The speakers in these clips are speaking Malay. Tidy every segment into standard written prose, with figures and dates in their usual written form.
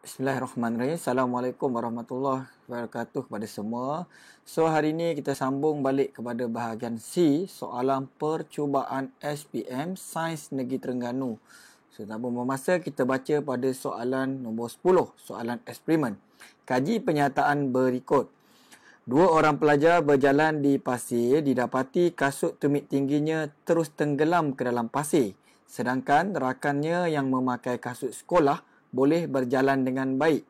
Bismillahirrahmanirrahim. Assalamualaikum warahmatullahi wabarakatuh kepada semua. So, hari ini kita sambung balik kepada bahagian C, soalan percubaan SPM Sains Negeri Terengganu. So, tanpa membuang masa, kita baca pada soalan nombor 10, soalan eksperimen. Kaji penyataan berikut. Dua orang pelajar berjalan di pasir, didapati kasut tumit tingginya terus tenggelam ke dalam pasir. Sedangkan rakannya yang memakai kasut sekolah boleh berjalan dengan baik.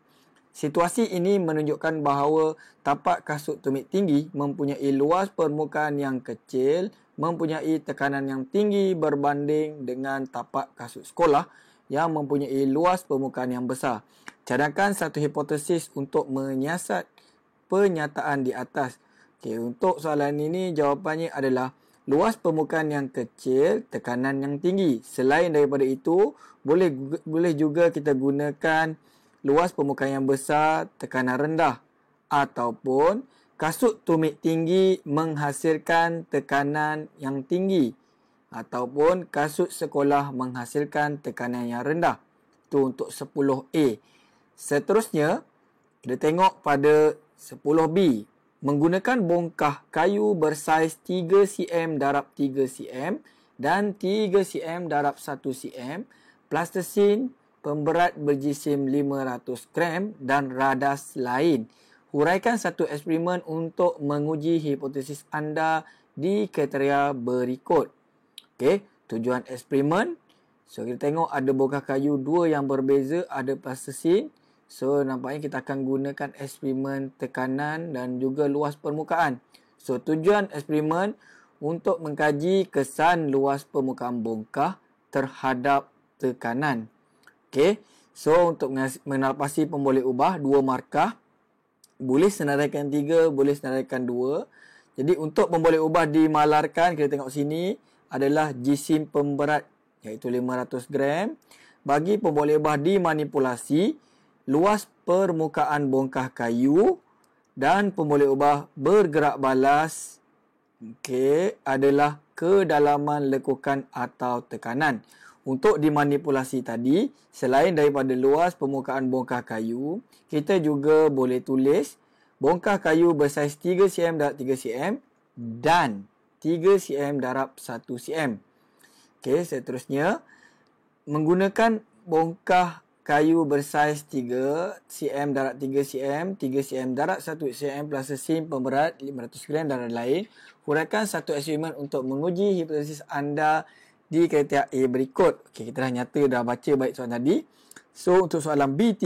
Situasi ini menunjukkan bahawa tapak kasut tumit tinggi mempunyai luas permukaan yang kecil, mempunyai tekanan yang tinggi berbanding dengan tapak kasut sekolah yang mempunyai luas permukaan yang besar. Cadangkan satu hipotesis untuk menyiasat penyataan di atas. Okey, untuk soalan ini jawapannya adalah luas permukaan yang kecil, tekanan yang tinggi. Selain daripada itu, boleh juga kita gunakan luas permukaan yang besar, tekanan rendah. Ataupun kasut tumit tinggi menghasilkan tekanan yang tinggi. Ataupun kasut sekolah menghasilkan tekanan yang rendah. Itu untuk 10A. Seterusnya, kita tengok pada 10B. Menggunakan bongkah kayu bersaiz 3 cm darab 3 cm dan 3 cm darab 1 cm, plastisin, pemberat berjisim 500 gram dan radas lain. Huraikan satu eksperimen untuk menguji hipotesis anda di kriteria berikut. Okey, tujuan eksperimen. So, kita tengok ada bongkah kayu dua yang berbeza, ada plastisin. So, nampaknya kita akan gunakan eksperimen tekanan dan juga luas permukaan. So, tujuan eksperimen untuk mengkaji kesan luas permukaan bongkah terhadap tekanan. Okey. So, untuk mengenalpasti pemboleh ubah, dua markah. Boleh senaraikan 3, boleh senaraikan 2. Jadi, untuk pemboleh ubah dimalarkan, kita tengok sini, adalah jisim pemberat, iaitu 500 gram. Bagi pemboleh ubah dimanipulasi, luas permukaan bongkah kayu dan pemboleh ubah bergerak balas adalah kedalaman lekukan atau tekanan. Untuk dimanipulasi tadi, selain daripada luas permukaan bongkah kayu, kita juga boleh tulis bongkah kayu bersaiz 3 cm darab 3 cm dan 3 cm darab 1 cm. Seterusnya, menggunakan bongkah kayu bersaiz 3 cm darab 3 cm, 3 cm darab 1 cm plastisin pemberat 500 gram dan lain-lain. Huraikan satu eksperimen untuk menguji hipotesis anda di kriteria A berikut. Okey, kita dah nyata dah baca baik soalan tadi. So, untuk soalan B3,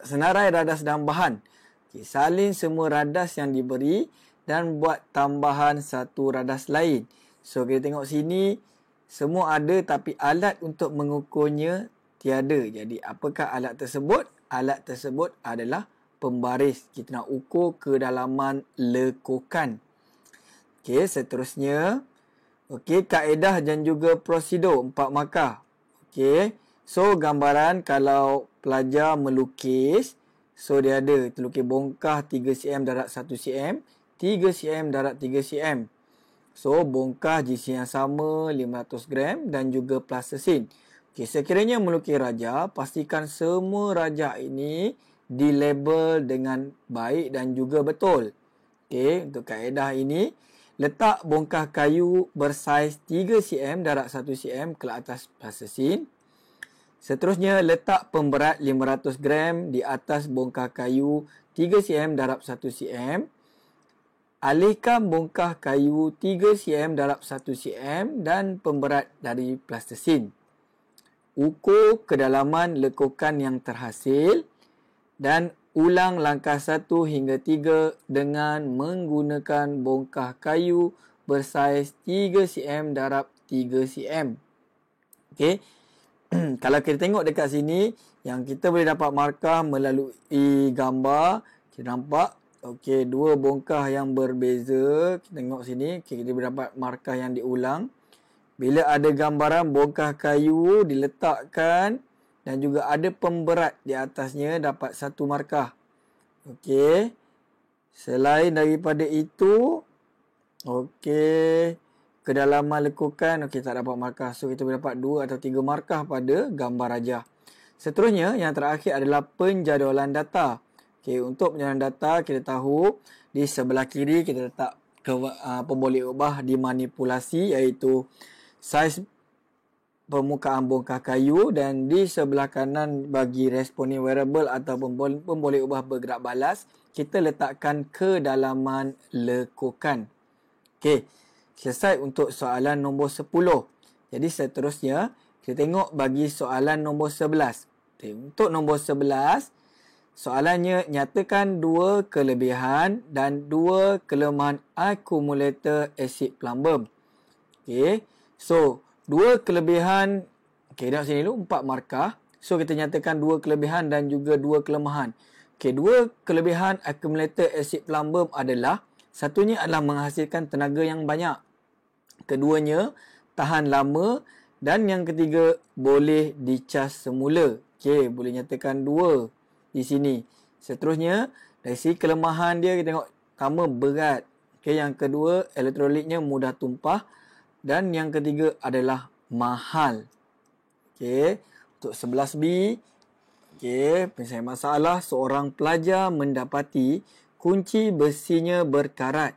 senarai radas dan bahan. Okey, salin semua radas yang diberi dan buat tambahan satu radas lain. So, kita tengok sini, semua ada tapi alat untuk mengukurnya tiada. Jadi, apakah alat tersebut? Alat tersebut adalah pembaris. Kita nak ukur kedalaman lekukan. Okey, seterusnya. Okey, kaedah dan juga prosedur 4 markah. Okey. So, gambaran kalau pelajar melukis. So, dia ada terlukis bongkah 3 cm darab 1 cm, 3 cm darab 3 cm. So, bongkah jisim yang sama 500 gram dan juga plastisin. Okey, sekiranya melukis rajah, pastikan semua rajah ini dilabel dengan baik dan juga betul. Okey, untuk kaedah ini, letak bongkah kayu bersaiz 3 cm darab 1 cm ke atas plastisin. Seterusnya, letak pemberat 500 gram di atas bongkah kayu 3 cm darab 1 cm. Alihkan bongkah kayu 3 cm darab 1 cm dan pemberat dari plastisin. Ukur kedalaman lekukan yang terhasil dan ulang langkah 1 hingga 3 dengan menggunakan bongkah kayu bersaiz 3 cm darab 3 cm. Okey. Kalau kita tengok dekat sini, yang kita boleh dapat markah melalui gambar, kita nampak okey, dua bongkah yang berbeza. Kita tengok sini, kita boleh dapat markah yang diulang. Bila ada gambaran bongkah kayu diletakkan dan juga ada pemberat di atasnya, dapat satu markah. Okey. Selain daripada itu, okey, kedalaman lekukan, okey, tak dapat markah. So, kita boleh dapat 2 atau 3 markah pada gambar rajah. Seterusnya, yang terakhir adalah penjadualan data. Okey, untuk penjadualan data, kita tahu di sebelah kiri kita letak pemboleh ubah dimanipulasi, iaitu saiz permukaan bongkah kayu, dan di sebelah kanan bagi responding variable atau pemboleh ubah bergerak balas, kita letakkan kedalaman lekukan. Okey, selesai untuk soalan nombor 10. Jadi seterusnya, kita tengok bagi soalan nombor 11. Okay, untuk nombor 11, soalannya nyatakan 2 kelebihan dan 2 kelemahan akumulator asid plumbum. Okey, so 2 kelebihan, okey, tengok sini dulu, 4 markah. So kita nyatakan 2 kelebihan dan juga 2 kelemahan. Okey, 2 kelebihan akumulator asid plumbum adalah, satunya adalah menghasilkan tenaga yang banyak. Keduanya, tahan lama, dan yang ketiga, boleh dicas semula. Okey, boleh nyatakan 2 di sini. Seterusnya, dari segi kelemahan dia, kita tengok pertama berat. Okey, yang kedua, elektrolitnya mudah tumpah, dan yang ketiga adalah mahal. Okey, untuk 11B, okey, penyelesaian masalah, seorang pelajar mendapati kunci besinya berkarat.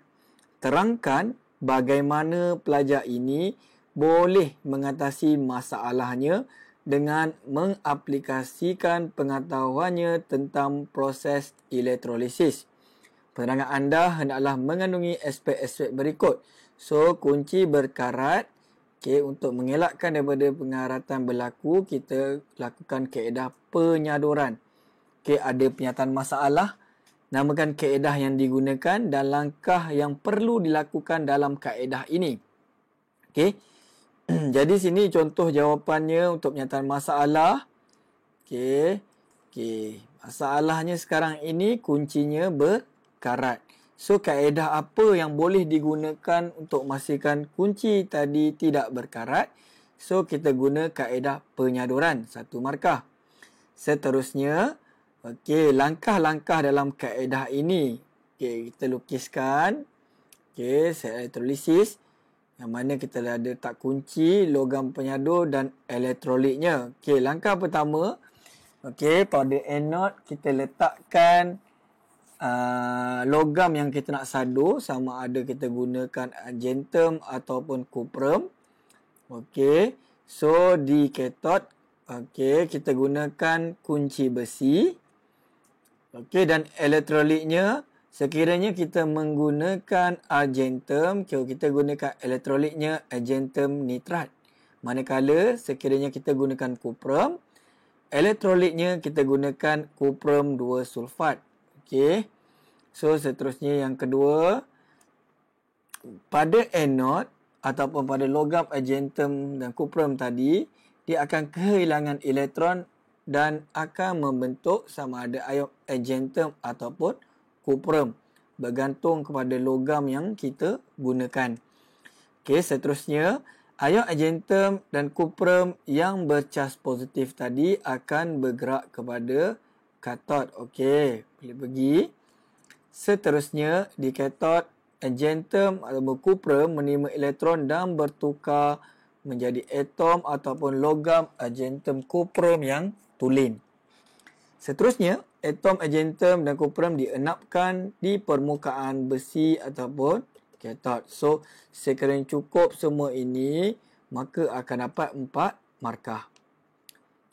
Terangkan bagaimana pelajar ini boleh mengatasi masalahnya dengan mengaplikasikan pengetahuannya tentang proses elektrolisis. Penerangan anda hendaklah mengandungi aspek-aspek berikut. So, kunci berkarat. Okay, untuk mengelakkan daripada pengaratan berlaku, kita lakukan kaedah penyaduran. Okay, ada penyataan masalah, namakan kaedah yang digunakan dan langkah yang perlu dilakukan dalam kaedah ini. Okay. Jadi sini contoh jawapannya untuk penyataan masalah. Okey. Okey. Masalahnya sekarang ini kuncinya berkarat. So kaedah apa yang boleh digunakan untuk memastikan kunci tadi tidak berkarat? So kita guna kaedah penyaduran, 1 markah. Seterusnya, okey, langkah-langkah dalam kaedah ini. Okey, kita lukiskan. Okey, sel elektrolisis, yang mana kita ada letak kunci, logam penyadur dan elektrolitnya. Okey, langkah pertama, okey, pada anode kita letakkan logam yang kita nak sadur, sama ada kita gunakan argentum ataupun cuprum. Okey, so di kathod, okey, kita gunakan kunci besi. Okey, dan elektrolitnya, sekiranya kita menggunakan argentum, kita gunakan elektrolitnya argentum nitrat. Manakala sekiranya kita gunakan cuprum, elektrolitnya kita gunakan cuprum 2 sulfat. Okey. So seterusnya yang kedua, pada anode ataupun pada logam argentum dan cuprum tadi, dia akan kehilangan elektron dan akan membentuk sama ada ion argentum ataupun cuprum, bergantung kepada logam yang kita gunakan. Okey, seterusnya, ion argentum dan cuprum yang bercas positif tadi akan bergerak kepada kathod. Okey, boleh pergi. Seterusnya, di kathod, argentum atau cuprum menerima elektron dan bertukar menjadi atom ataupun logam argentum cuprum yang tulen. Seterusnya, atom argentum dan cuprum dienapkan di permukaan besi ataupun kathod. So, sekiranya cukup semua ini, maka akan dapat 4 markah.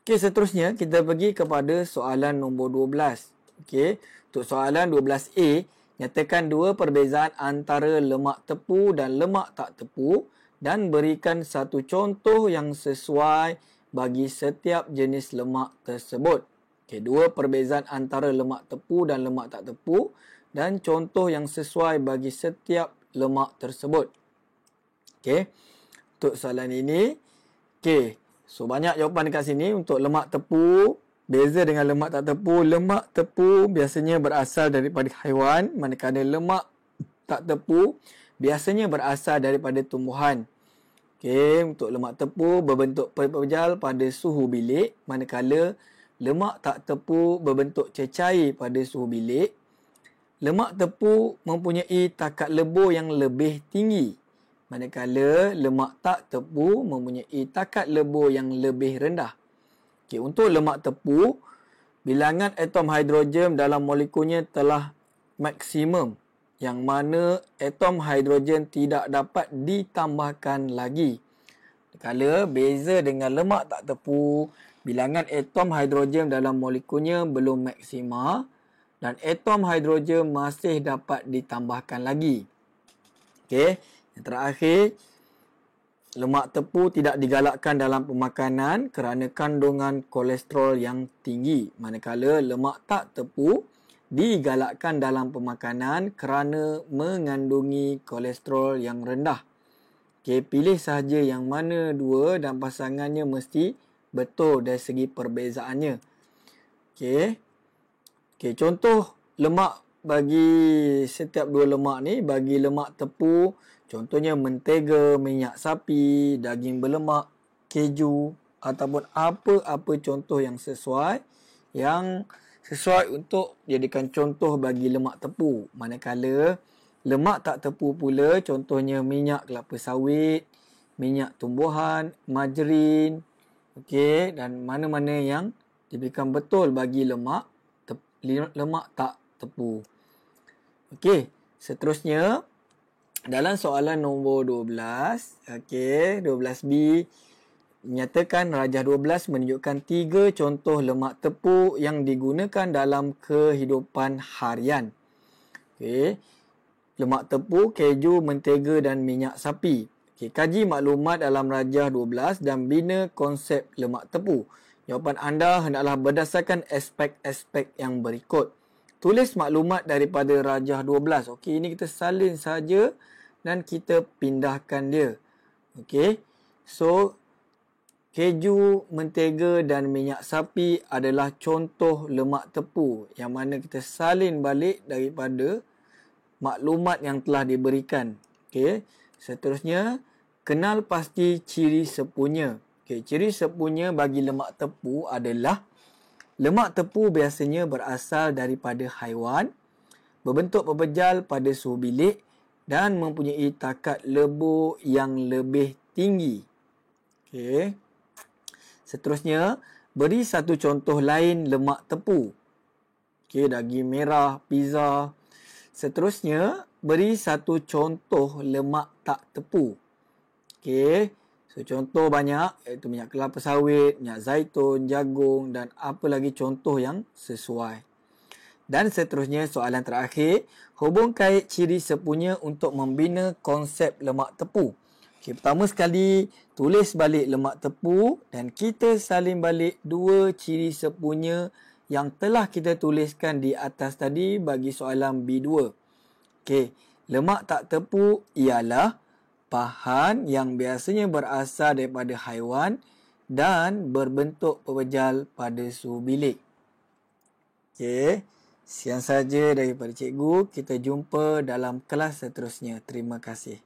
Okey, seterusnya kita pergi kepada soalan nombor 12. Okey, untuk soalan 12A, nyatakan 2 perbezaan antara lemak tepu dan lemak tak tepu dan berikan satu contoh yang sesuai bagi setiap jenis lemak tersebut. Okey, 2 perbezaan antara lemak tepu dan lemak tak tepu dan contoh yang sesuai bagi setiap lemak tersebut. Okey, untuk soalan ini, okey, so banyak jawapan dekat sini. Untuk lemak tepu, beza dengan lemak tak tepu. Lemak tepu biasanya berasal daripada haiwan, manakala lemak tak tepu biasanya berasal daripada tumbuhan. Okey, untuk lemak tepu berbentuk pepejal pada suhu bilik, manakala lemak tak tepu berbentuk cecair pada suhu bilik. Lemak tepu mempunyai takat lebur yang lebih tinggi, manakala lemak tak tepu mempunyai takat lebur yang lebih rendah. Okey, untuk lemak tepu, bilangan atom hidrogen dalam molekulnya telah maksimum, yang mana atom hidrogen tidak dapat ditambahkan lagi. Kalau beza dengan lemak tak tepu, bilangan atom hidrogen dalam molekulnya belum maksima dan atom hidrogen masih dapat ditambahkan lagi. Okey, yang terakhir, lemak tepu tidak digalakkan dalam pemakanan kerana kandungan kolesterol yang tinggi. Manakala lemak tak tepu digalakkan dalam pemakanan kerana mengandungi kolesterol yang rendah. Okey, pilih sahaja yang mana dua dan pasangannya mesti betul dari segi perbezaannya. Okey. Okey, contoh lemak bagi setiap dua lemak ni, bagi lemak tepu, contohnya mentega, minyak sapi, daging berlemak, keju ataupun apa-apa contoh yang sesuai untuk jadikan contoh bagi lemak tepu. Manakala lemak tak tepu pula, contohnya minyak kelapa sawit, minyak tumbuhan, margarin, okey, dan mana-mana yang diberikan betul bagi lemak tak tepu. Okey, seterusnya dalam soalan nombor 12, okey, 12B, nyatakan rajah 12 menunjukkan 3 contoh lemak tepu yang digunakan dalam kehidupan harian. Okey, lemak tepu, keju, mentega dan minyak sapi. Okay, kaji maklumat dalam rajah 12 dan bina konsep lemak tepu. Jawapan anda hendaklah berdasarkan aspek-aspek yang berikut. Tulis maklumat daripada rajah 12. Okey, ini kita salin saja dan kita pindahkan dia. Okey, so keju, mentega dan minyak sapi adalah contoh lemak tepu yang mana kita salin balik daripada maklumat yang telah diberikan. Okey, seterusnya kenal pasti ciri sepunya. Okey, ciri sepunya bagi lemak tepu adalah lemak tepu biasanya berasal daripada haiwan, berbentuk pepejal pada suhu bilik dan mempunyai takat lebur yang lebih tinggi. Okey. Seterusnya, beri satu contoh lain lemak tepu. Okey, daging merah, pizza. Seterusnya, beri satu contoh lemak tak tepu. Okey, so contoh banyak iaitu minyak kelapa sawit, minyak zaitun, jagung dan apa lagi contoh yang sesuai. Dan seterusnya soalan terakhir, hubung kait ciri sepunya untuk membina konsep lemak tepu. Okey, pertama sekali tulis balik lemak tepu dan kita salin balik dua ciri sepunya yang telah kita tuliskan di atas tadi bagi soalan B2. Okey, lemak tak tepu ialah bahan yang biasanya berasal daripada haiwan dan berbentuk pepejal pada suhu bilik. Okey, sekian saja daripada cikgu. Kita jumpa dalam kelas seterusnya. Terima kasih.